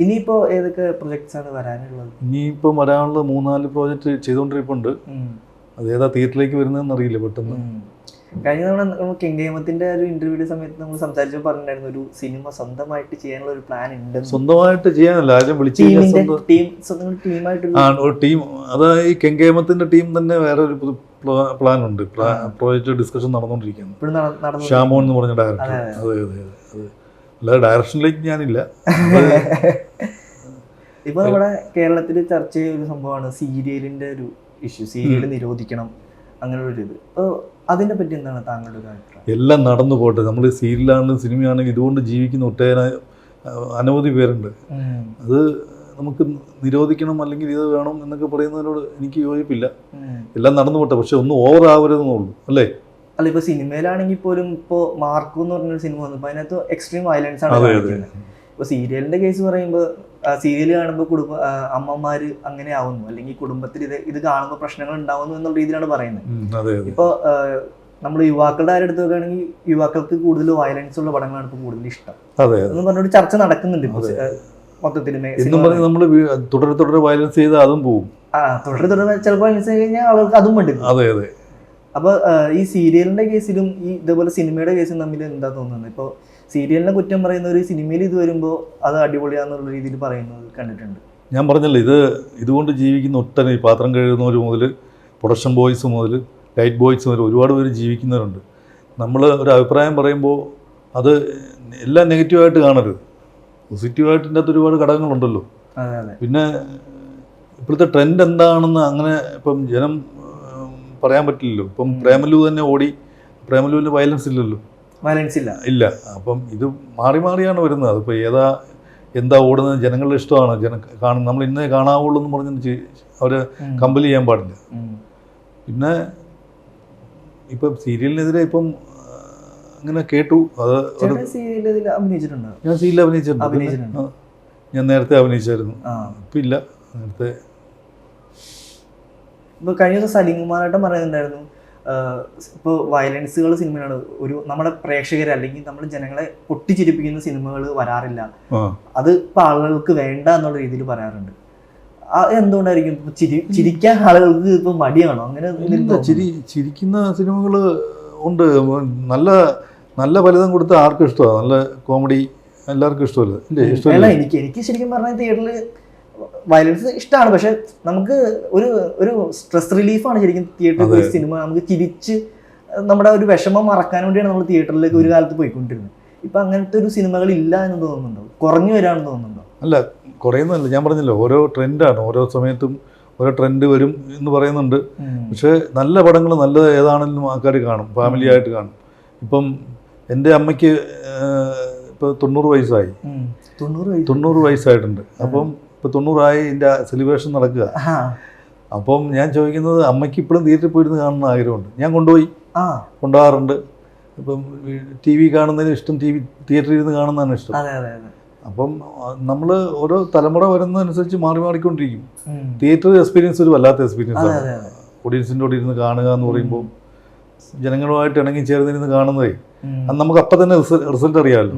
ഇനിയിപ്പോ ഏതൊക്കെ പ്രൊജക്ട്സ് ആണ് വരാനുള്ളത്? ഇനിയിപ്പോൾ വരാനുള്ള 3-4 പ്രോജക്റ്റ് ചെയ്തുകൊണ്ടിരിപ്പുണ്ട്. അത് ഏതാ തിയേറ്ററിലേക്ക് വരുന്നതെന്ന് അറിയില്ല പെട്ടെന്ന്. കഴിഞ്ഞ തവണ കെങ്കേമത്തിന്റെ ഒരു ഇന്റർവ്യൂയുടെ സമയത്ത് നമ്മൾ സംസാരിച്ചപ്പോൾ പറഞ്ഞിട്ടുണ്ടായിരുന്നു ഒരു സിനിമ സ്വന്തമായിട്ട് ചെയ്യാനുള്ള ഒരു പ്ലാൻ ഉണ്ട്. സ്വന്തമായിട്ട് ചെയ്യാനല്ല, ആരും വിളിച്ചു ടീം. അതായത് ഈ കെങ്കേമത്തിന്റെ ടീം തന്നെ വേറെ ഒരു പ്ലാൻ ഉണ്ട്. പ്രോജക്റ്റ് ഡിസ്കഷൻ നടന്നുകൊണ്ടിരിക്കുന്നു. ഷാമോൻ എന്ന് പറഞ്ഞ ഡയറക്ടർ. അതെ അതെ അതെ. അല്ലാതെ ഡയറക്ഷനിലേക്ക് ഞാനില്ല. ഇപ്പൊ നമ്മുടെ കേരളത്തിൽ ചർച്ച ചെയ്യുന്ന ഒരു സംഭവമാണ് സീരിയലിന്റെ ഒരു ഇഷ്യൂ. സീരിയൽ നിരോധിക്കണം അങ്ങനെ ഒരു ഇത്. അപ്പോൾ അതിനെ പറ്റി എന്താണ് താങ്കളുടെ അഭിപ്രായം? എല്ലാം നടന്നു പോട്ടെ. നമ്മൾ സീരിയലാണെങ്കിലും സിനിമയാണെങ്കിലും ഇതുകൊണ്ട് ജീവിക്കുന്ന ഒട്ടേറെ അനവധി പേരുണ്ട്. അത് നമുക്ക് നിരോധിക്കണം അല്ലെങ്കിൽ ഇത് വേണം എന്നൊക്കെ പറയുന്നതിനോട് എനിക്ക് യോജിപ്പില്ല. എല്ലാം നടന്നു പോട്ടെ, പക്ഷെ ഒന്നും ഓവർ ആവരുതെന്നുള്ളൂ അല്ലേ? അല്ല, ഇപ്പൊ സിനിമയിലാണെങ്കിൽ പോലും ഇപ്പോ മാർക്കോ എന്ന് പറഞ്ഞൊരു സിനിമ വന്നപ്പോൾ അതിനകത്ത് എക്സ്ട്രീം വയലൻസ് ആണ് കാണിക്കുന്നത്. ഇപ്പൊ സീരിയലിന്റെ കേസ് പറയുമ്പോൾ സീരിയൽ കാണുമ്പോൾ അമ്മമാര് അങ്ങനെ ആവുന്നു, അല്ലെങ്കിൽ കുടുംബത്തിൽ ഇത് കാണുമ്പോൾ പ്രശ്നങ്ങൾ ഉണ്ടാവുന്നു എന്നുള്ള രീതിയിലാണ് പറയുന്നത്. ഇപ്പൊ നമ്മൾ യുവാക്കളുടെ കാര്യം എടുത്ത് നോക്കുകയാണെങ്കിൽ യുവാക്കൾക്ക് കൂടുതൽ വയലൻസ് ഉള്ള പടങ്ങളാണ് ഇപ്പൊ കൂടുതൽ ഇഷ്ടം എന്ന് പറഞ്ഞൊരു ചർച്ച നടക്കുന്നുണ്ട് ഇപ്പൊ മൊത്തത്തിൽ. നമ്മള് തുടരെ വയലൻസ് ചെയ്ത് അതും പോകും. തുടരെ ചിലപ്പോൾ വയലൻസ് കഴിഞ്ഞാൽ ആളുകൾക്ക് അതും വേണ്ടി. അതെ അതെ. അപ്പൊ ഈ സീരിയലിന്റെ കേസിലും ഈ ഇതേപോലെ സിനിമയുടെ കേസിലും തമ്മിൽ എന്താ തോന്നുന്നത്? ഇപ്പോൾ സീരിയലിനെ കുറ്റം പറയുന്ന ഒരു സിനിമയിൽ ഇത് വരുമ്പോൾ അത് അടിപൊളിയാന്നുള്ള രീതിയിൽ പറയുന്നത് കണ്ടിട്ടുണ്ട്. ഞാൻ പറഞ്ഞല്ലോ, ഇതുകൊണ്ട് ജീവിക്കുന്ന ഒട്ടനവധി പാത്രം കഴുകുന്നവർ മുതൽ പ്രൊഡക്ഷൻ ബോയ്സ് മുതൽ ലൈറ്റ് ബോയ്സ് മുതൽ ഒരുപാട് പേര് ജീവിക്കുന്നവരുണ്ട്. നമ്മൾ ഒരു അഭിപ്രായം പറയുമ്പോൾ അത് എല്ലാം നെഗറ്റീവായിട്ട് കാണരുത്. പോസിറ്റീവായിട്ടിൻ്റെ അകത്ത് ഒരുപാട് ഘടകങ്ങളുണ്ടല്ലോ. പിന്നെ ഇപ്പോഴത്തെ ട്രെൻഡ് എന്താണെന്ന് അങ്ങനെ ഇപ്പം ജനം പറയാൻ പറ്റില്ലല്ലോ. ഇപ്പം പ്രേമലു തന്നെ ഓടി, പ്രേമലുവിൽ വയലൻസ് ഇല്ലല്ലോ, വയലൻസ് ഇല്ല. അപ്പം ഇത് മാറി മാറിയാണ് വരുന്നത്. അതിപ്പോൾ എന്താ ഓടുന്നത് ജനങ്ങളുടെ ഇഷ്ടമാണ്. നമ്മൾ ഇന്നേ കാണാവുള്ളൂ എന്ന് പറഞ്ഞ് അവരെ കമ്പൽ ചെയ്യാൻ പാടില്ല. പിന്നെ ഇപ്പം സീരിയലിനെതിരെ ഇപ്പം അങ്ങനെ കേട്ടു. അത് ഞാൻ സീരിയലിൽ അഭിനയിച്ചിട്ടുണ്ട്. ഞാൻ നേരത്തെ അഭിനയിച്ചായിരുന്നു. ഇപ്പം ഇല്ല. നേരത്തെ ഇപ്പോൾ കഴിഞ്ഞ ദിവസം സലീംകുമാറായിട്ട് പറയുന്നുണ്ടായിരുന്നു, ഇപ്പോൾ വയലൻസുകൾ സിനിമയാണ് ഒരു നമ്മുടെ പ്രേക്ഷകരെ അല്ലെങ്കിൽ നമ്മുടെ ജനങ്ങളെ പൊട്ടിച്ചിരിപ്പിക്കുന്ന സിനിമകൾ വരാറില്ല, അത് ഇപ്പം ആളുകൾക്ക് വേണ്ട എന്നുള്ള രീതിയിൽ പറയാറുണ്ട്. എന്തുകൊണ്ടായിരിക്കും ചിരിക്കാൻ ആളുകൾക്ക് ഇപ്പം മടിയാണോ? അങ്ങനെ ചിരിക്കുന്ന സിനിമകൾ ഉണ്ട്. നല്ല നല്ല ഫലിതം കൊടുത്ത ആർക്കും ഇഷ്ടമാണ്. നല്ല കോമഡി എല്ലാവർക്കും ഇഷ്ടമല്ല. എനിക്ക് ശരിക്കും പറഞ്ഞാൽ തിയേറ്ററിൽ വയലൻസ് ഇഷ്ടമാണ്, പക്ഷെ നമുക്ക് ഒരു സ്ട്രെസ് റിലീഫാണ് ശരിക്കും തിയേറ്ററിൽ പോയി സിനിമ. നമുക്ക് ചിരിച്ച് നമ്മുടെ ഒരു വിഷമം മറക്കാൻ വേണ്ടിയാണ് നമ്മൾ തിയേറ്ററിലേക്ക് ഒരു കാലത്ത് പോയിക്കൊണ്ടിരുന്നത്. ഇപ്പം അങ്ങനത്തെ ഒരു സിനിമകൾ ഇല്ല എന്ന് തോന്നുന്നുണ്ടോ? കുറഞ്ഞു വരാണെന്ന് തോന്നുന്നുണ്ടോ? അല്ല, കുറയുന്നതല്ല. ഞാൻ പറഞ്ഞല്ലോ, ഓരോ ട്രെൻഡാണ്. ഓരോ സമയത്തും ഓരോ ട്രെൻഡ് വരും എന്ന് പറയുന്നുണ്ട്. പക്ഷേ നല്ല പടങ്ങൾ നല്ലത് ഏതാണെങ്കിലും ആൾക്കാർ കാണും, ഫാമിലി ആയിട്ട് കാണും. ഇപ്പം എൻ്റെ അമ്മയ്ക്ക് ഇപ്പോൾ 90 വയസ്സായി. 90 വയസ്സായിട്ടുണ്ട്. അപ്പം ഇപ്പോൾ 90 ഇതിൻ്റെ സെലിബ്രേഷൻ നടക്കുക. അപ്പം ഞാൻ ചോദിക്കുന്നത്, അമ്മയ്ക്ക് ഇപ്പോഴും തിയേറ്ററിൽ പോയിരുന്ന് കാണുന്ന ആഗ്രഹമുണ്ട്. ഞാൻ കൊണ്ടുപോകാറുണ്ട്. ഇപ്പം TV കാണുന്നതിന് ഇഷ്ടം, തിയേറ്ററിൽ ഇരുന്ന് കാണുന്നതാണ് ഇഷ്ടം. അപ്പം നമ്മൾ ഓരോ തലമുറ വരുന്നതനുസരിച്ച് മാറിക്കൊണ്ടിരിക്കും. തിയേറ്റർ എക്സ്പീരിയൻസ് ഒരു വല്ലാത്ത എക്സ്പീരിയൻസ് ആണ്. ഓഡിയൻസിൻ്റെ കൂടെ ഇരുന്ന് കാണുക എന്ന് പറയുമ്പോൾ ജനങ്ങളുമായിട്ട് ഇണങ്ങി ചേർന്നിരുന്ന് കാണുന്നതേ, അത് നമുക്ക് അപ്പം തന്നെ റിസൾട്ട് അറിയാമല്ലോ.